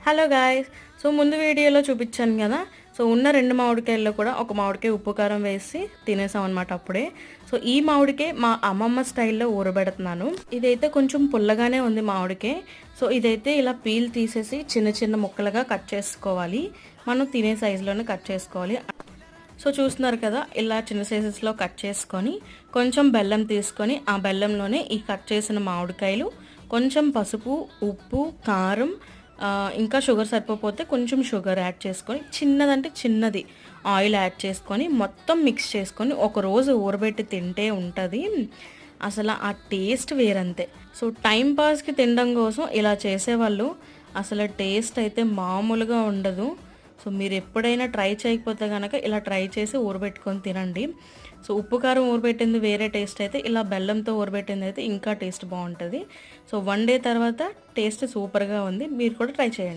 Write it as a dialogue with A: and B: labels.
A: Hello guys. So ముందు వీడియోలో చూపించాను కదా. సో ఉన్న 2 మామిడికాయల్లో కూడా ఒక మామిడికాయ ఉప్పు కారం వేసి తినేసాం అనమాట అప్పుడే. సో ఈ మామిడికాయ మా అమ్మమ్మ స్టైల్లో ఊరబెడుతున్నాను. ఇదైతే కొంచెం పుల్లగానే ఉంది మామిడికాయ. సో ఇదైతే ఇలా పీల్ తీసేసి చిన్న చిన్న ముక్కలుగా కట్ చేసుకోవాలి. మనం తినే సైజులోనే కట్ చేసుకోవాలి. సో చూస్తున్నారు కదా, ఇలా చిన్న సైజెస్లో కట్ చేసుకొని కొంచెం బెల్లం తీసుకొని ఆ బెల్లంలోనే ఈ కట్ చేసిన మామిడికాయలు, కొంచెం పసుపు, ఉప్పు, కారం, ఇంకా షుగర్ సరిపోతే కొంచెం షుగర్ యాడ్ చేసుకొని చిన్నదంటే చిన్నది ఆయిల్ యాడ్ చేసుకొని మొత్తం మిక్స్ చేసుకొని ఒక రోజు ఊరబెట్టి తింటే ఉంటుంది అసలు ఆ టేస్ట్ వేరంతే. సో టైం పాస్కి తినడం కోసం ఇలా చేసేవాళ్ళు. అసలు టేస్ట్ అయితే మామూలుగా ఉండదు. సో మీరు ఎప్పుడైనా ట్రై చేయకపోతే కనుక ఇలా ట్రై చేసి ఊరబెట్టుకొని తినండి. సో ఉప్పు కారం ఊరబెట్టింది వేరే టేస్ట్ అయితే, ఇలా బెల్లంతో ఊరబెట్టింది అయితే ఇంకా టేస్ట్ బాగుంటుంది. సో 1 డే తర్వాత టేస్ట్ సూపర్గా ఉంది. మీరు కూడా ట్రై చేయండి.